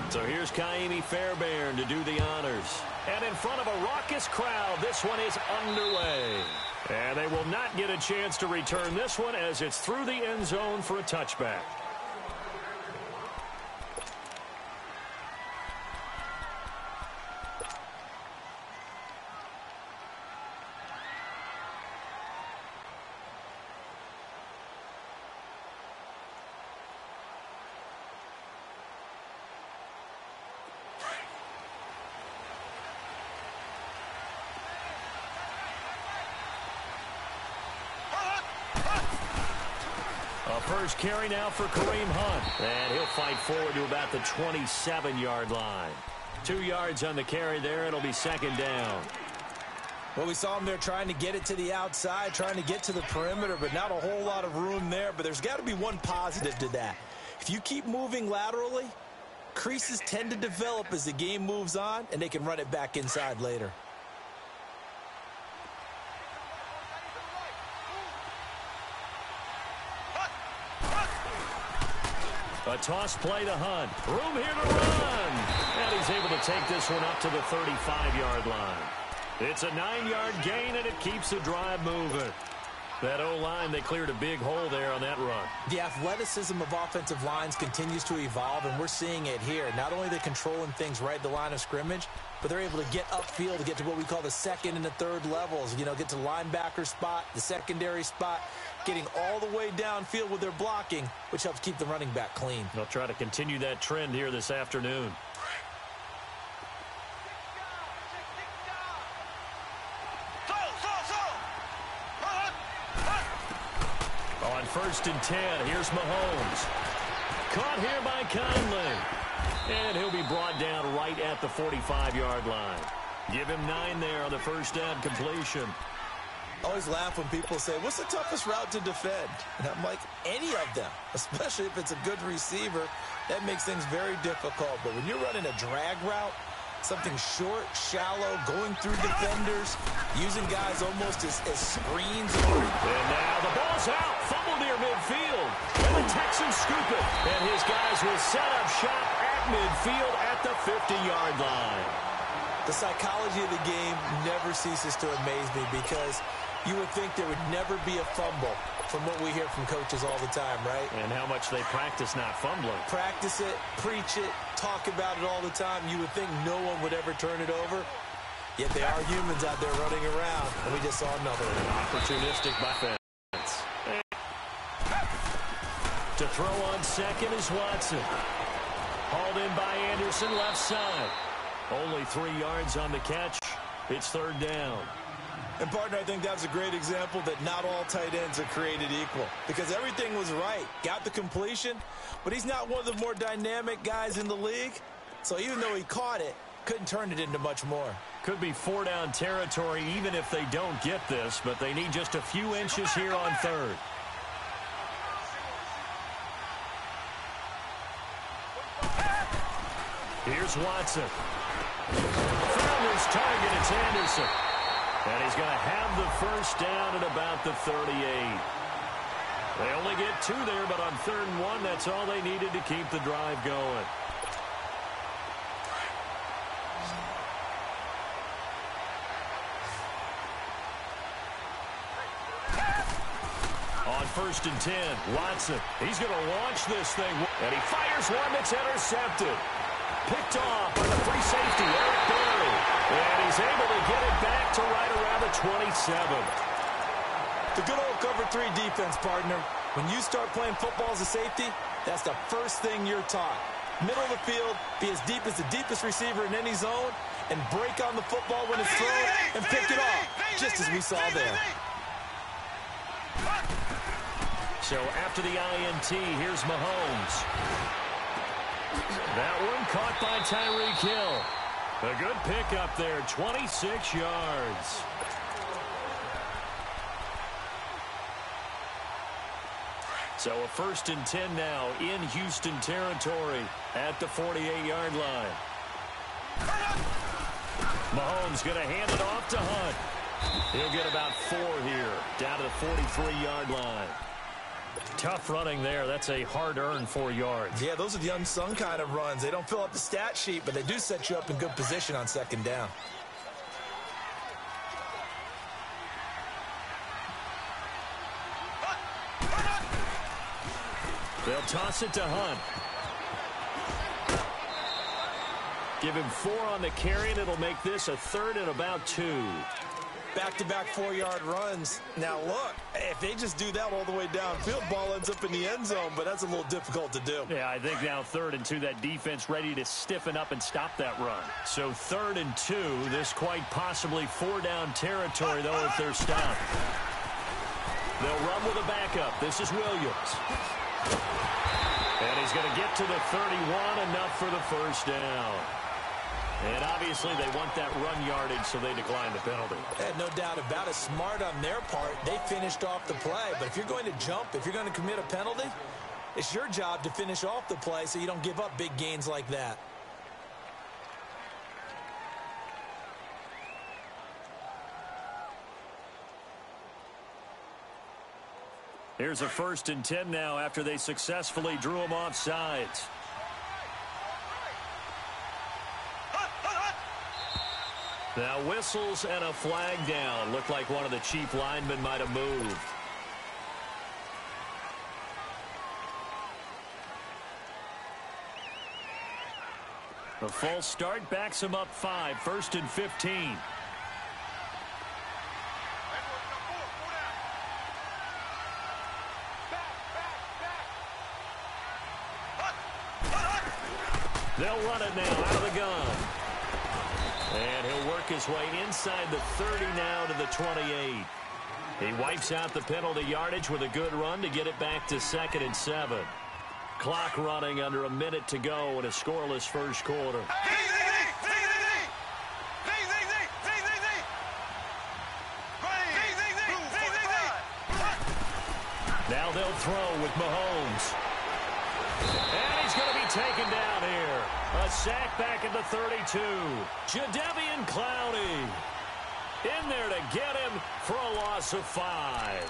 So here's Kaimi Fairbairn to do the honors. And in front of a raucous crowd, this one is underway. And they will not get a chance to return this one as it's through the end zone for a touchback. First carry now for Kareem Hunt. And he'll fight forward to about the 27-yard line. 2 yards on the carry there. It'll be second down. Well, we saw him there trying to get it to the outside, trying to get to the perimeter, but not a whole lot of room there. But there's got to be one positive to that. If you keep moving laterally, creases tend to develop as the game moves on, and they can run it back inside later. A toss play to Hunt. Room here to run. And he's able to take this one up to the 35-yard line. It's a 9-yard gain, and it keeps the drive moving. That O-line, they cleared a big hole there on that run. The athleticism of offensive lines continues to evolve, and we're seeing it here. Not only are they controlling things right at the line of scrimmage, but they're able to get upfield to get to what we call the second and the third levels. You know, get to linebacker spot, the secondary spot, getting all the way downfield with their blocking, which helps keep the running back clean. They'll try to continue that trend here this afternoon. On 1st and 10, here's Mahomes. Caught here by Conley. And he'll be brought down right at the 45-yard line. Give him 9 there on the first down completion. I always laugh when people say, what's the toughest route to defend? And I'm like, any of them, especially if it's a good receiver. That makes things very difficult. But when you're running a drag route, something short, shallow, going through defenders, using guys almost as screens. And now the ball's out. Fumble near midfield. And the Texans scoop it. And his guys will set up shop at midfield at the 50-yard line. The psychology of the game never ceases to amaze me because you would think there would never be a fumble from what we hear from coaches all the time, right? And how much they practice not fumbling. Practice it, preach it, talk about it all the time. You would think no one would ever turn it over. Yet they are humans out there running around, and we just saw another one. Opportunistic by fence. To throw on second is Watson. Hauled in by Anderson, left side. Only 3 yards on the catch. It's third down. And, partner, I think that's a great example that not all tight ends are created equal because everything was right. Got the completion, but he's not one of the more dynamic guys in the league. So even though he caught it, couldn't turn it into much more. Could be 4-down territory even if they don't get this, but they need just a few inches here on third. Here's Watson. Found his target, it's Anderson. And he's going to have the first down at about the 38. They only get 2 there, but on 3rd and 1, that's all they needed to keep the drive going. On 1st and 10, Watson. He's going to launch this thing. And he fires one that's intercepted. Picked off by the free safety, Eric Berry. And he's able to get it back to right around the 27. The good old cover 3 defense, partner. When you start playing football as a safety, that's the first thing you're taught. Middle of the field, be as deep as the deepest receiver in any zone, and break on the football when it's thrown and pick it off, just as we saw there. So after the INT, here's Mahomes. That one caught by Tyreek Hill. A good pickup there, 26 yards. So a 1st and 10 now in Houston territory at the 48-yard line. Mahomes going to hand it off to Hunt. He'll get about 4 here, down to the 43-yard line. Tough running there. That's a hard-earned 4 yards. Yeah, those are the unsung kind of runs. They don't fill up the stat sheet, but they do set you up in good position on second down. They'll toss it to Hunt. Give him 4 on the carry, and it'll make this a 3rd and about 2. Back-to-back 4-yard runs. Now, look, if they just do that all the way downfield, ball ends up in the end zone, but that's a little difficult to do. Yeah, I think now 3rd and 2, that defense ready to stiffen up and stop that run. So 3rd and 2, this quite possibly 4-down territory, though, if they're stopped. They'll run with a backup. This is Williams. And he's going to get to the 31, enough for the first down. And obviously they want that run yardage, so they decline the penalty. No doubt about it. Smart on their part. They finished off the play. But if you're going to jump, if you're going to commit a penalty, it's your job to finish off the play so you don't give up big gains like that. Here's a 1st and 10 now after they successfully drew him off sides. Now whistles and a flag down. Looked like one of the chief linemen might have moved. The false start backs him up 5. 1st and 15. They'll run it now out of the gun. And he'll work his way inside the 30 now to the 28. He wipes out the penalty yardage with a good run to get it back to 2nd and 7. Clock running under a minute to go in a scoreless first quarter. Now they'll throw with Mahomes. And he's going to be taken down here. A sack back at the 32. Jadeveon Clowney in there to get him for a loss of 5.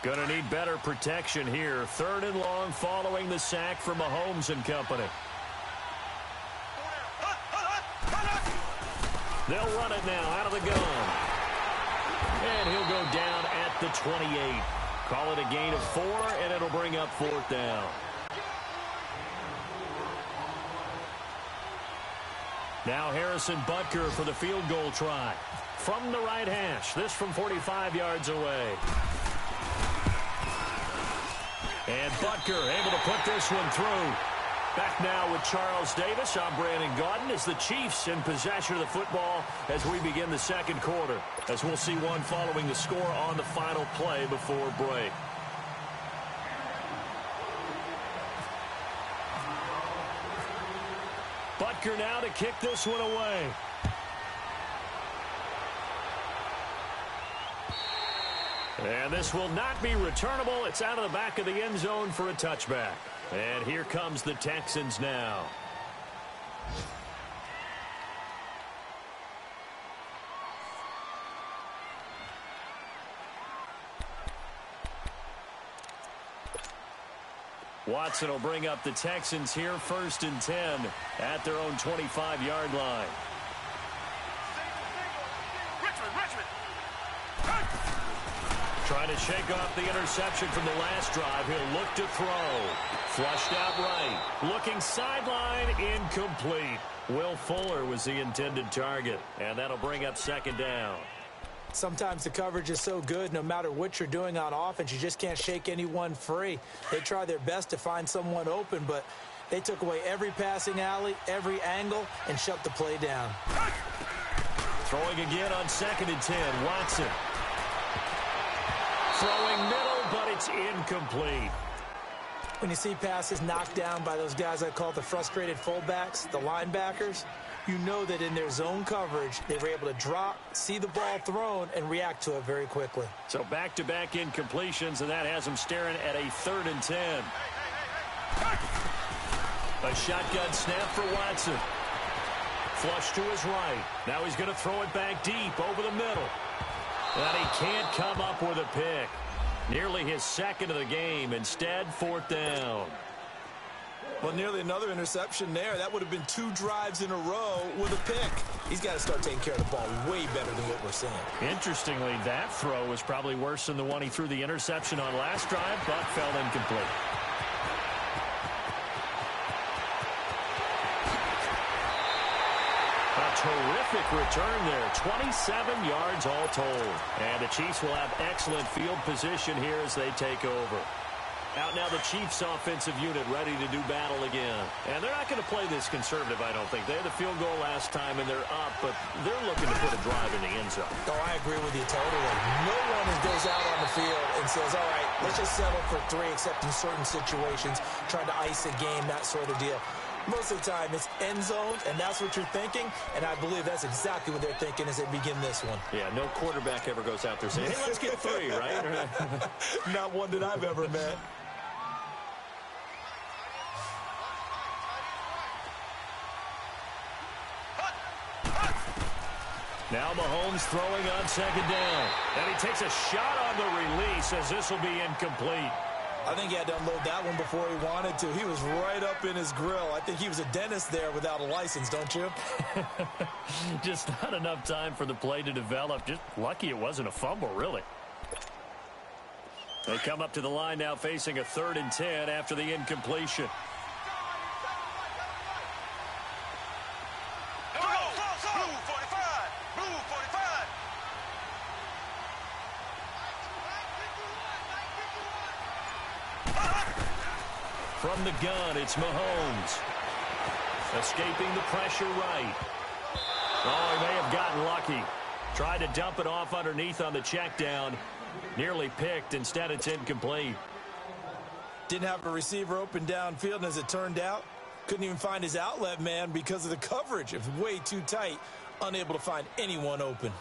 Going to need better protection here. 3rd and long following the sack from Mahomes and company. They'll run it now out of the gun. And he'll go down at the 28. Call it a gain of 4, and it'll bring up 4th down. Now Harrison Butker for the field goal try. From the right hash, this from 45 yards away. And Butker able to put this one through. Back now with Charles Davis. I'm Brandon Gaudin as the Chiefs in possession of the football as we begin the second quarter. As we'll see one following the score on the final play before break. Butker now to kick this one away. And this will not be returnable. It's out of the back of the end zone for a touchback. And here comes the Texans now. Watson will bring up the Texans here, 1st and 10 at their own 25-yard line. Trying to shake off the interception from the last drive. He'll look to throw. Flushed out right. Looking sideline, incomplete. Will Fuller was the intended target. And that'll bring up 2nd down. Sometimes the coverage is so good, no matter what you're doing on offense, you just can't shake anyone free. They try their best to find someone open, but they took away every passing alley, every angle, and shut the play down. Throwing again on 2nd and 10. Watson. Throwing middle, but it's incomplete. When you see passes knocked down by those guys I call the frustrated fullbacks, the linebackers, you know that in their zone coverage, they were able to drop, see the ball thrown, and react to it very quickly. So back-to-back incompletions, and that has them staring at a 3rd and 10. A shotgun snap for Watson. Flush to his right. Now he's going to throw it back deep over the middle. And he can't come up with a pick. Nearly his second of the game. Instead, 4th down. Well, nearly another interception there. That would have been 2 drives in a row with a pick. He's got to start taking care of the ball way better than what we're seeing. Interestingly, that throw was probably worse than the one he threw the interception on last drive, but fell incomplete. A terrific return there. 27 yards all told. And the Chiefs will have excellent field position here as they take over. Out now the Chiefs offensive unit ready to do battle again. And they're not going to play this conservative, I don't think. They had the field goal last time and they're up, but they're looking to put a drive in the end zone. Oh, I agree with you totally. No one goes out on the field and says, all right, let's just settle for 3, except in certain situations, trying to ice a game, that sort of deal. Most of the time, it's end zones, and that's what you're thinking, and I believe that's exactly what they're thinking as they begin this one. Yeah, no quarterback ever goes out there saying, hey, let's get 3, right? Not one that I've ever met. Now Mahomes throwing on 2nd down. And he takes a shot on the release as this will be incomplete. I think he had to unload that one before he wanted to. He was right up in his grill. I think he was a dentist there without a license, don't you? Just not enough time for the play to develop. Just lucky it wasn't a fumble, really. They come up to the line now facing a 3rd and 10 after the incompletion. From the gun, it's Mahomes. Escaping the pressure right. Oh, he may have gotten lucky. Tried to dump it off underneath on the check down. Nearly picked. Instead, it's incomplete. Didn't have a receiver open downfield, and as it turned out, couldn't even find his outlet man because of the coverage. It was way too tight. Unable to find anyone open.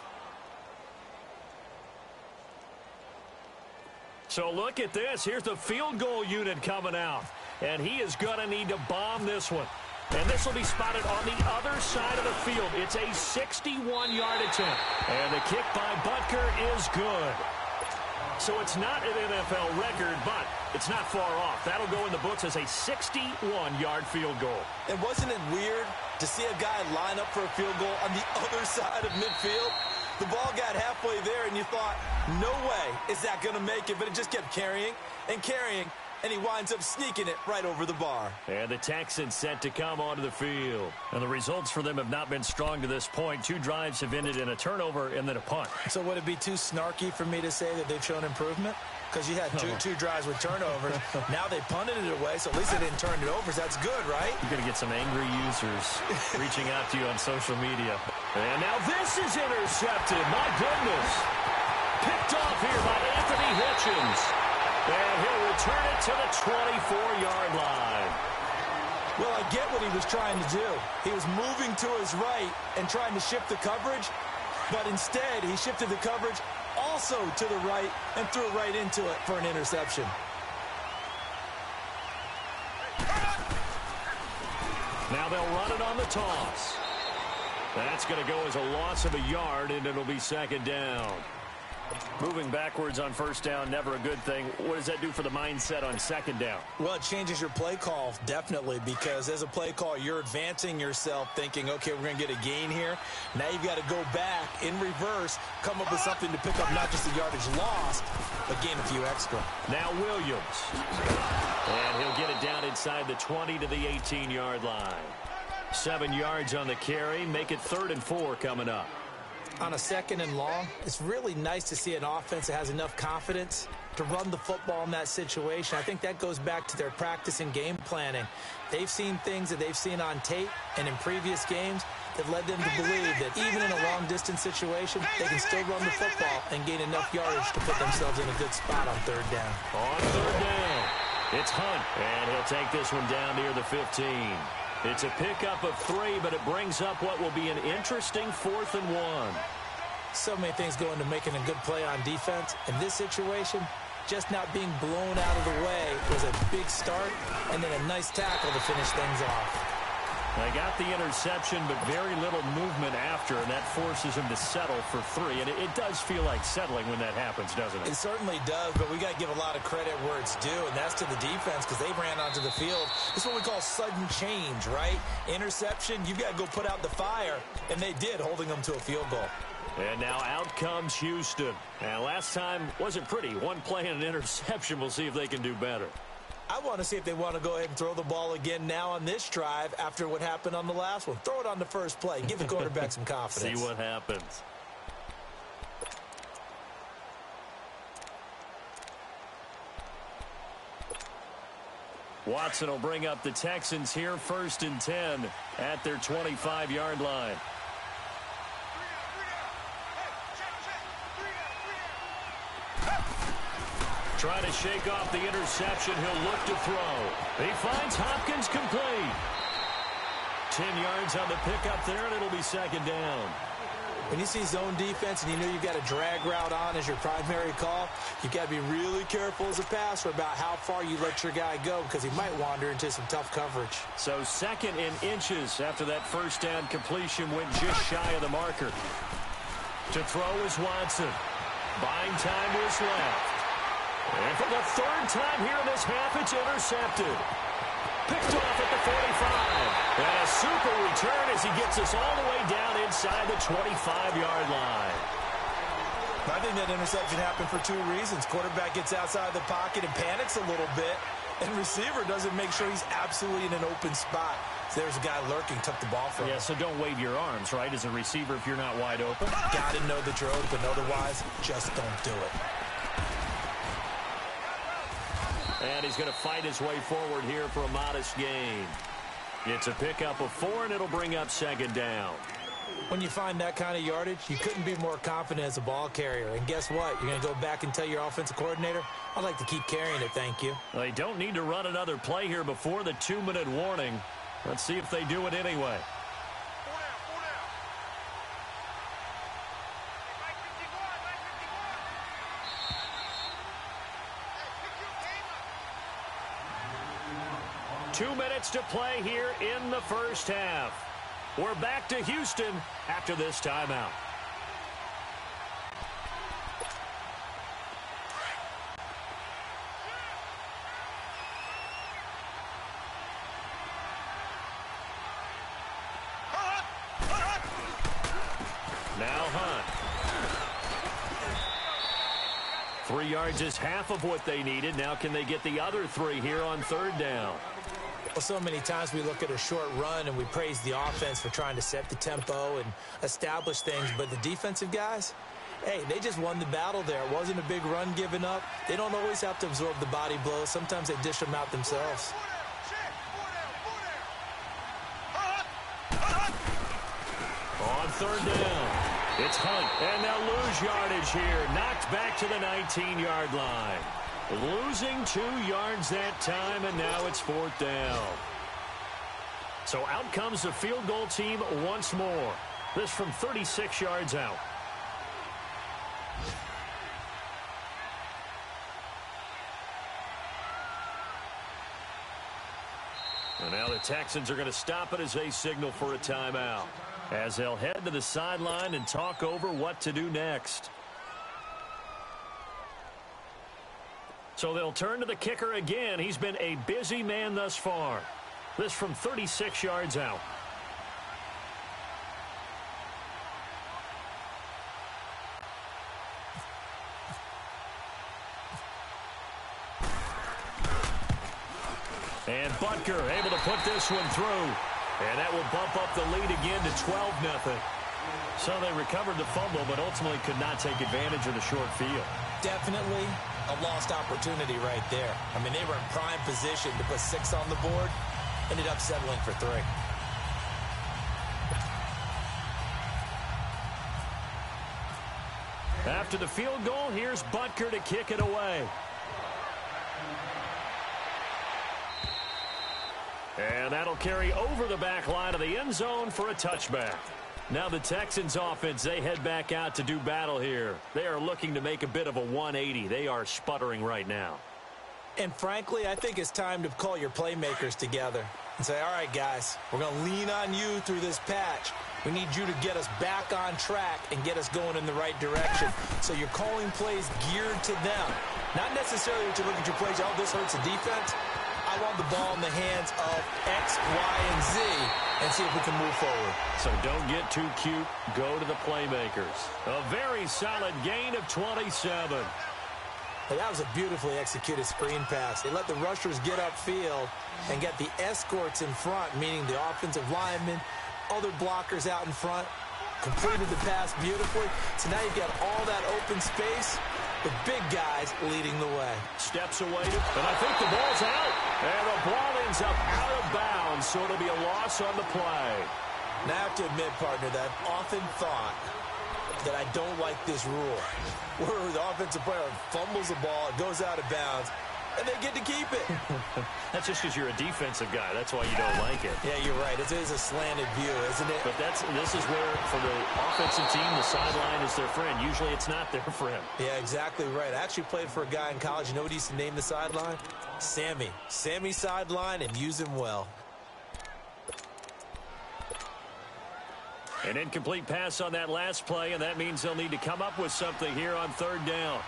So look at this. Here's the field goal unit coming out. And he is going to need to bomb this one. And this will be spotted on the other side of the field. It's a 61-yard attempt. And the kick by Butker is good. So it's not an NFL record, but it's not far off. That'll go in the books as a 61-yard field goal. And wasn't it weird to see a guy line up for a field goal on the other side of midfield? The ball got halfway there, and you thought, no way is that going to make it. But it just kept carrying and carrying. And he winds up sneaking it right over the bar. And the Texans set to come onto the field. And the results for them have not been strong to this point. 2 drives have ended in a turnover and then a punt. So would it be too snarky for me to say that they've shown improvement? Because you had two drives with turnovers. Now they punted it away, so at least they didn't turn it over. So that's good, right? You're going to get some angry users reaching out to you on social media. And now this is intercepted. My goodness. Picked off here by Anthony Hitchens. And he'll return it to the 24-yard line. Well, I get what he was trying to do. He was moving to his right and trying to shift the coverage, but instead he shifted the coverage also to the right and threw it right into it for an interception. Now they'll run it on the toss. That's going to go as a loss of a yard, and it'll be 2nd down. Moving backwards on 1st down, never a good thing. What does that do for the mindset on 2nd down? Well, it changes your play call, definitely, because as a play call, you're advancing yourself thinking, okay, we're going to get a gain here. Now you've got to go back in reverse, come up with something to pick up not just the yardage lost, but gain a few extra. Now Williams. And he'll get it down inside the 20 to the 18-yard line. 7 yards on the carry, make it 3rd and 4 coming up. On a 2nd and long, it's really nice to see an offense that has enough confidence to run the football in that situation. I think that goes back to their practice and game planning. They've seen things that they've seen on tape and in previous games that led them to believe that even in a long-distance situation, they can still run the football and gain enough yardage to put themselves in a good spot on 3rd down. On 3rd down, it's Hunt, and he'll take this one down near the 15. It's a pickup of 3, but it brings up what will be an interesting 4th and 1. So many things go into making a good play on defense. In this situation, just not being blown out of the way was a big start, and then a nice tackle to finish things off. They got the interception, but very little movement after, and that forces him to settle for 3. And it does feel like settling when that happens, doesn't it? It certainly does, but we got to give a lot of credit where it's due, and that's to the defense because they ran onto the field. It's what we call sudden change, right? Interception, you've got to go put out the fire, and they did, holding them to a field goal. And now out comes Houston. And last time wasn't pretty. One play and an interception. We'll see if they can do better. I want to see if they want to go ahead and throw the ball again now on this drive after what happened on the last one. Throw it on the first play. Give the quarterback some confidence. See what happens. Watson will bring up the Texans here, 1st and 10 at their 25-yard line. Trying to shake off the interception. He'll look to throw. He finds Hopkins complete. 10 yards on the pickup there, and it'll be 2nd down. When you see zone defense and you know you've got a drag route on as your primary call, you've got to be really careful as a passer about how far you let your guy go because he might wander into some tough coverage. So 2nd in inches after that 1st down completion went just shy of the marker. To throw is Watson. Buying time to his left. And for the 3rd time here in this half, it's intercepted. Picked off at the 45. And a super return as he gets us all the way down inside the 25-yard line. I think that interception happened for 2 reasons. Quarterback gets outside the pocket and panics a little bit. And receiver doesn't make sure he's absolutely in an open spot. So there's a guy lurking, took the ball from him. Yeah, so don't wave your arms, right, as a receiver if you're not wide open. Got to know that you're open. Otherwise, just don't do it. And he's going to fight his way forward here for a modest gain. It's a pickup of 4, and it'll bring up 2nd down. When you find that kind of yardage, you couldn't be more confident as a ball carrier. And guess what? You're going to go back and tell your offensive coordinator, I'd like to keep carrying it, thank you. They don't need to run another play here before the 2-minute warning. Let's see if they do it anyway. Two minutes to play here in the 1st half. We're back to Houston after this timeout. Now Hunt. 3 yards is half of what they needed. Now can they get the other 3 here on 3rd down? Well, so many times we look at a short run and we praise the offense for trying to set the tempo and establish things, but the defensive guys, hey, they just won the battle there. It wasn't a big run given up. They don't always have to absorb the body blows. Sometimes they dish them out themselves. On 3rd down, it's Hunt, and they'll lose yardage here. Knocked back to the 19-yard line. Losing 2 yards that time, and now it's 4th down. So out comes the field goal team once more. This from 36 yards out. And now the Texans are going to stop it as they signal for a timeout, as they'll head to the sideline and talk over what to do next. So they'll turn to the kicker again. He's been a busy man thus far. This from 36 yards out. And Butker able to put this one through. And that will bump up the lead again to 12-0. So they recovered the fumble, but ultimately could not take advantage of the short field. Definitely a lost opportunity right there. I mean, they were in prime position to put 6 on the board. Ended up settling for 3. After the field goal, here's Butker to kick it away. And that'll carry over the back line of the end zone for a touchback. Now the Texans offense, they head back out to do battle here. They are looking to make a bit of a 180. They are sputtering right now. And frankly, I think it's time to call your playmakers together and say, all right, guys, we're going to lean on you through this patch. We need you to get us back on track and get us going in the right direction. So you're calling plays geared to them. Not necessarily that you look at your plays, oh, this hurts the defense. I want the ball in the hands of X, Y, and Z and see if we can move forward. So don't get too cute. Go to the playmakers. A very solid gain of 27. But that was a beautifully executed screen pass. They let the rushers get upfield and get the escorts in front, meaning the offensive linemen, other blockers out in front, completed the pass beautifully. So now you've got all that open space, the big guys leading the way. Steps away, and I think the ball's out. And the ball ends up out of bounds, so it'll be a loss on the play. Now I have to admit, partner, that I've often thought that I don't like this rule, where the offensive player fumbles the ball, it goes out of bounds, and they get to keep it. That's just because you're a defensive guy. That's why you don't like it. Yeah, you're right. It is a slanted view, isn't it? But this is where, for the offensive team, the sideline is their friend. Usually it's not their friend. Yeah, exactly right. I actually played for a guy in college. You know what he used to name the sideline? Sammy. Sammy sideline, and use him well. An incomplete pass on that last play, and that means they'll need to come up with something here on third down.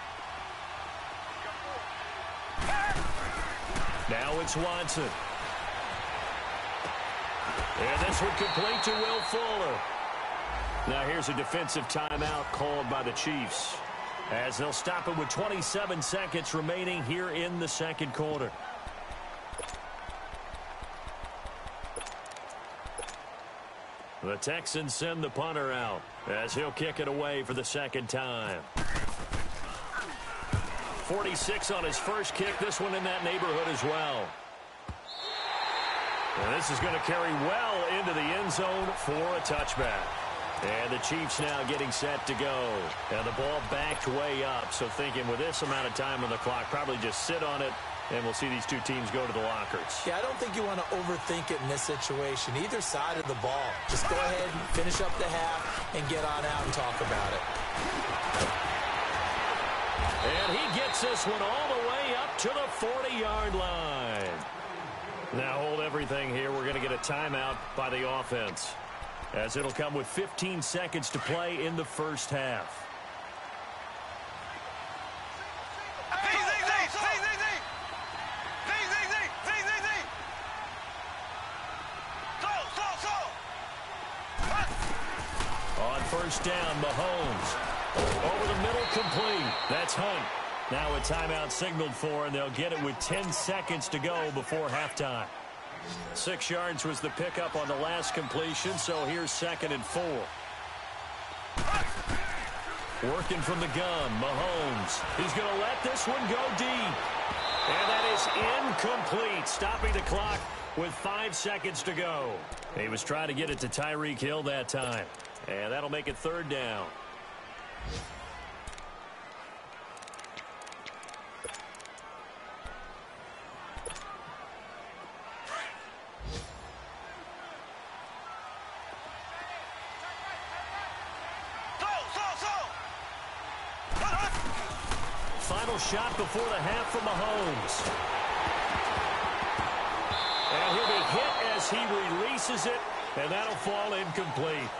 Now it's Watson. And this one complete to Will Fuller. Now here's a defensive timeout called by the Chiefs, as they'll stop it with 27 seconds remaining here in the second quarter. The Texans send the punter out as he'll kick it away for the second time. 46 on his first kick. This one in that neighborhood as well. And this is going to carry well into the end zone for a touchback. And the Chiefs now getting set to go. And the ball backed way up. So thinking with this amount of time on the clock, probably just sit on it. And we'll see these two teams go to the lockers. Yeah, I don't think you want to overthink it in this situation. Either side of the ball. Just go ahead and finish up the half and get on out and talk about it. And he gets this one all the way up to the 40-yard line. Now hold everything here. We're going to get a timeout by the offense, as it'll come with 15 seconds to play in the first half. On first down, Mahomes. Over the middle, complete. That's Hunt. Now a timeout signaled for, and they'll get it with 10 seconds to go before halftime. 6 yards was the pickup on the last completion, so here's 2nd and 4. Working from the gun, Mahomes. He's going to let this one go deep. And that is incomplete, stopping the clock with 5 seconds to go. He was trying to get it to Tyreek Hill that time. And that'll make it third down. Final shot before the half from Mahomes. And he'll be hit as he releases it, and that'll fall incomplete.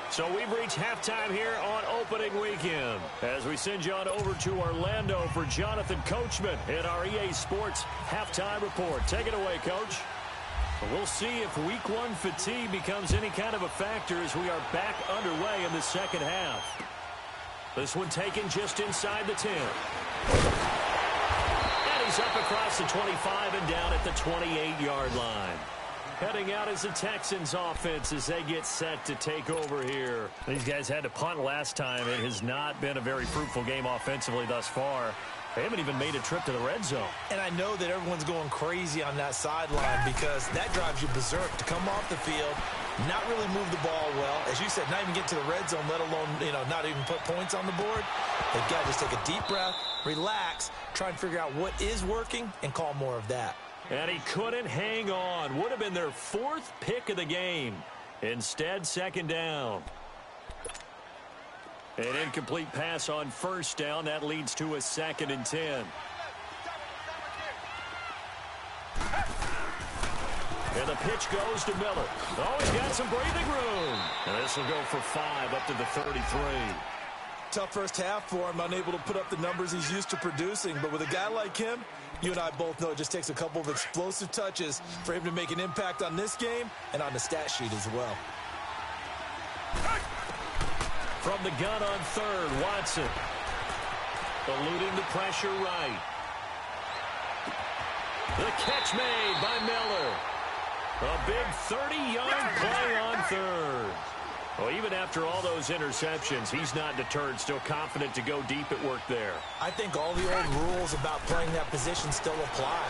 So we've reached halftime here on opening weekend, as we send you on over to Orlando for Jonathan Coachman in our EA Sports Halftime Report. Take it away, Coach. We'll see if Week 1 fatigue becomes any kind of a factor as we are back underway in the second half. This one taken just inside the 10. And he's up across the 25 and down at the 28-yard line. Heading out is the Texans offense as they get set to take over here. These guys had to punt last time. It has not been a very fruitful game offensively thus far. They haven't even made a trip to the red zone. And I know that everyone's going crazy on that sideline because that drives you berserk to come off the field, not really move the ball well. As you said, not even get to the red zone, let alone, not even put points on the board. They've got to just take a deep breath, relax, try and figure out what is working, and call more of that. And he couldn't hang on. Would have been their 4th pick of the game. Instead, second down. An incomplete pass on first down. That leads to a 2nd and 10. And the pitch goes to Miller. Oh, he's got some breathing room. And this will go for 5 up to the 33. Tough first half for him, unable to put up the numbers he's used to producing. But with a guy like him, you and I both know it just takes a couple of explosive touches for him to make an impact on this game and on the stat sheet as well. From the gun on third, Watson. Eluding the pressure right. The catch made by Miller. A big 30-yard play on third. Well, even after all those interceptions, he's not deterred, still confident to go deep at work there. I think all the old rules about playing that position still apply.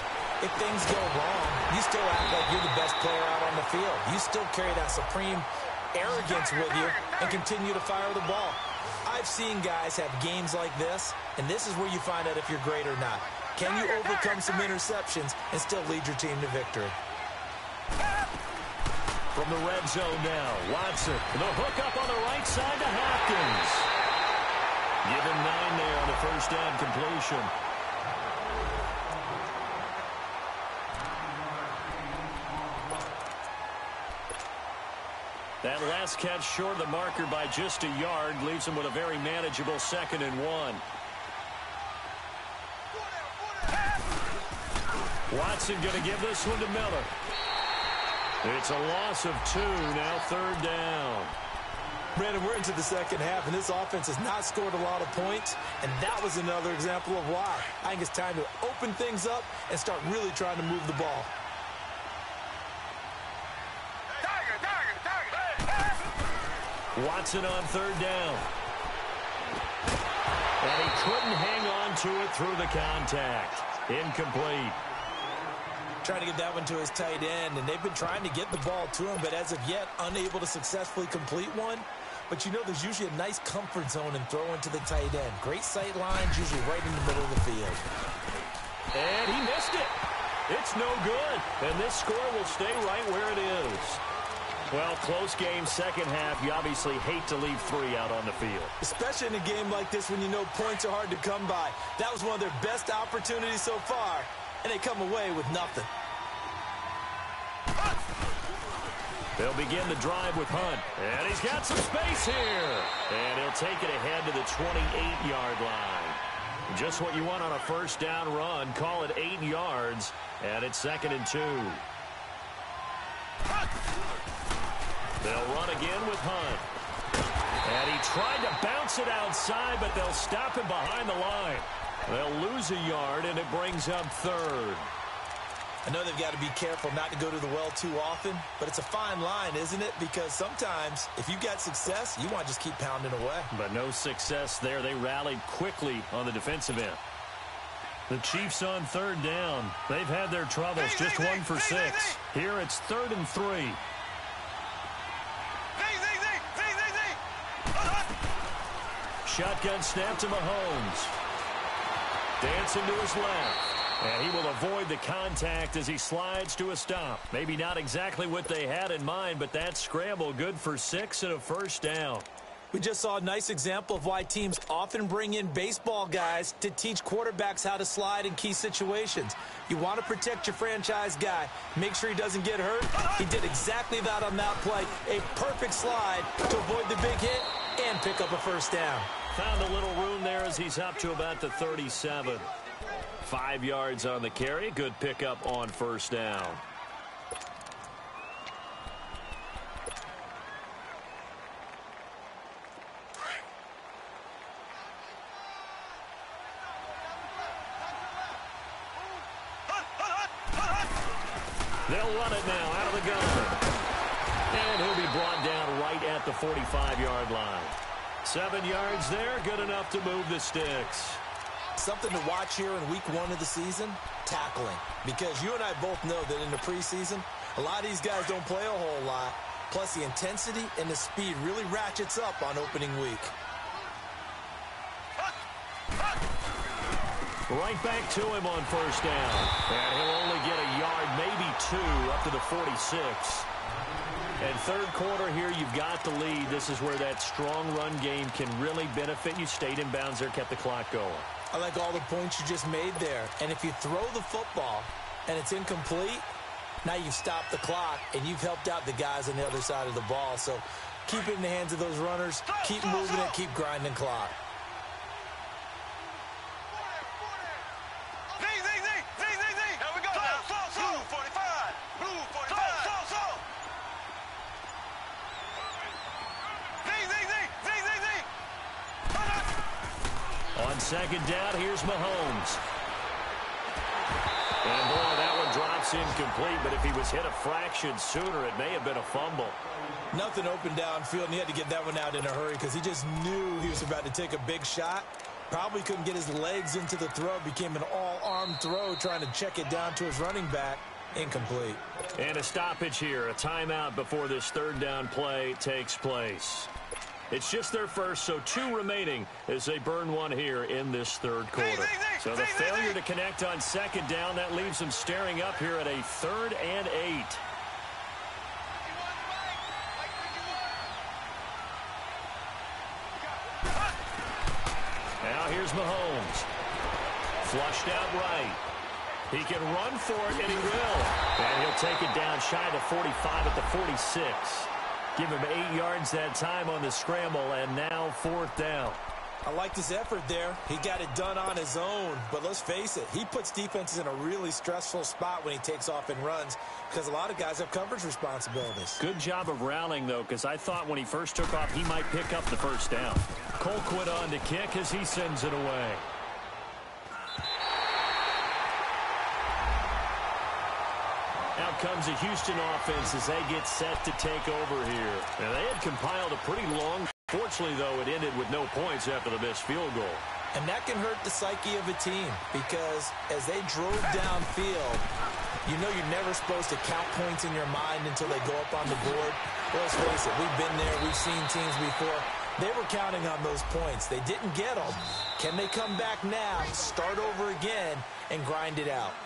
If things go wrong, you still act like you're the best player out on the field. You still carry that supreme arrogance with you and continue to fire the ball. I've seen guys have games like this, and this is where you find out if you're great or not. Can you overcome some interceptions and still lead your team to victory? From the red zone now, Watson. The hook up on the right side to Hopkins. Give him 9 there on the first down completion. That last catch short of the marker by just a yard leaves him with a very manageable 2nd and 1. Watson going to give this one to Miller. It's a loss of 2, now 3rd down. Brandon, we're into the second half, and this offense has not scored a lot of points, and that was another example of why. I think it's time to open things up and start really trying to move the ball. Watson on 3rd down. And he couldn't hang on to it through the contact. Incomplete. Trying to get that one to his tight end, and they've been trying to get the ball to him, but as of yet, unable to successfully complete one. But you know there's usually a nice comfort zone in throwing to the tight end. Great sight lines, usually right in the middle of the field. And he missed it. It's no good. And this score will stay right where it is. Well, close game, second half. You obviously hate to leave 3 out on the field. Especially in a game like this when you know points are hard to come by. That was one of their best opportunities so far, and they come away with nothing. They'll begin the drive with Hunt. And he's got some space here. And he'll take it ahead to the 28-yard line. Just what you want on a first down run. Call it 8 yards. And it's 2nd and 2. They'll run again with Hunt. And he tried to bounce it outside, but they'll stop him behind the line. They'll lose a yard, and it brings up 3rd. I know they've got to be careful not to go to the well too often, but it's a fine line, isn't it? Because sometimes, if you've got success, you want to just keep pounding away. But no success there. They rallied quickly on the defensive end. The Chiefs on 3rd down. They've had their troubles, just 1 for 6. Here it's 3rd and 3. Shotgun snap to Mahomes. Dancing to his left. And he will avoid the contact as he slides to a stop. Maybe not exactly what they had in mind, but that scramble good for 6 and a first down. We just saw a nice example of why teams often bring in baseball guys to teach quarterbacks how to slide in key situations. You want to protect your franchise guy. Make sure he doesn't get hurt. He did exactly that on that play. A perfect slide to avoid the big hit and pick up a first down. Found a little room there as he's up to about the 37. 5 yards on the carry. Good pickup on first down. They'll run it now out of the gun. And he'll be brought down right at the 45-yard line. 7 yards there, good enough to move the sticks. Something to watch here in week 1 of the season, tackling. Because you and I both know that in the preseason, a lot of these guys don't play a whole lot. Plus, the intensity and the speed really ratchets up on opening week. Right back to him on first down. And he'll only get a yard, maybe 2, up to the 46. And third quarter here, you've got the lead. This is where that strong run game can really benefit you. Stayed in bounds there, kept the clock going. I like all the points you just made there. And if you throw the football and it's incomplete, Now you've stopped the clock, and you've helped out the guys on the other side of the ball. So keep it in the hands of those runners. Keep moving it. Keep grinding clock. On second down, here's Mahomes. And boy, that one drops incomplete, but if he was hit a fraction sooner, it may have been a fumble. Nothing open downfield, and he had to get that one out in a hurry because he just knew he was about to take a big shot. Probably couldn't get his legs into the throw. Became an all-arm throw, trying to check it down to his running back. Incomplete. And a stoppage here, a timeout before this third down play takes place. It's just their first, so 2 remaining as they burn one here in this third quarter. So the failure to connect on second down, that leaves them staring up here at a 3rd and 8. Now here's Mahomes. Flushed out right. He can run for it, and he will. And he'll take it down shy of 45 at the 46. Give him 8 yards that time on the scramble, and now 4th down. I liked his effort there. He got it done on his own. But let's face it, he puts defenses in a really stressful spot when he takes off and runs because a lot of guys have coverage responsibilities. Good job of rallying, though, because I thought when he first took off, he might pick up the first down. Colquitt on to kick as he sends it away. Out comes the Houston offense as they get set to take over here. And they had compiled a pretty long. Fortunately, though, it ended with no points after the missed field goal. And that can hurt the psyche of a team because as they drove downfield, you know you're never supposed to count points in your mind until they go up on the board. Well, let's face it, we've been there. We've seen teams before. They were counting on those points. They didn't get them. Can they come back now, start over again, and grind it out?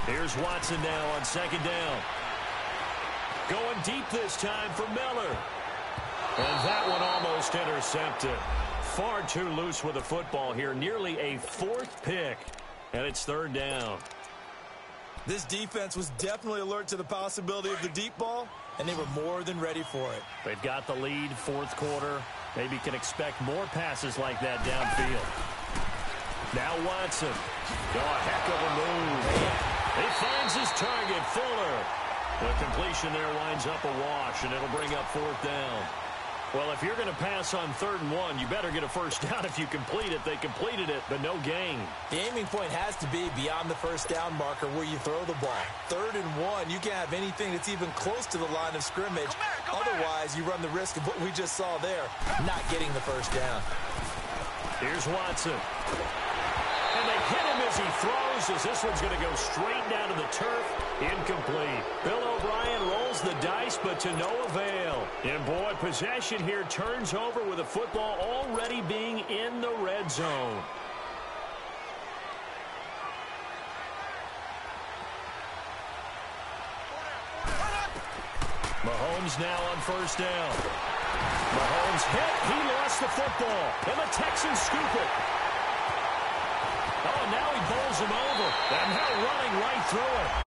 Here's Watson now on second down. Going deep this time for Miller. And that one almost intercepted. Far too loose with the football here. Nearly a 4th pick. And it's 3rd down. This defense was definitely alert to the possibility of the deep ball, and they were more than ready for it. They've got the lead, 4th quarter. Maybe can expect more passes like that downfield. Now Watson. Oh, a heck of a move. He finds his target, Fuller. The completion there winds up a wash, and it'll bring up 4th down. Well, if you're going to pass on 3rd and 1, you better get a first down if you complete it. They completed it, but no gain. The aiming point has to be beyond the first down marker where you throw the ball. 3rd and 1, you can't have anything that's even close to the line of scrimmage. Otherwise, you run the risk of what we just saw there, not getting the first down. Here's Watson. And they hit him as he throws, as this one's going to go straight down to the turf. Incomplete. Bill O'Brien rolls the dice, but to no avail. And boy, possession here turns over with the football already being in the red zone. Mahomes now on first down. Mahomes hit. He lost the football. And the Texans scoop it. Oh, now he bowls him over. And now running right through it.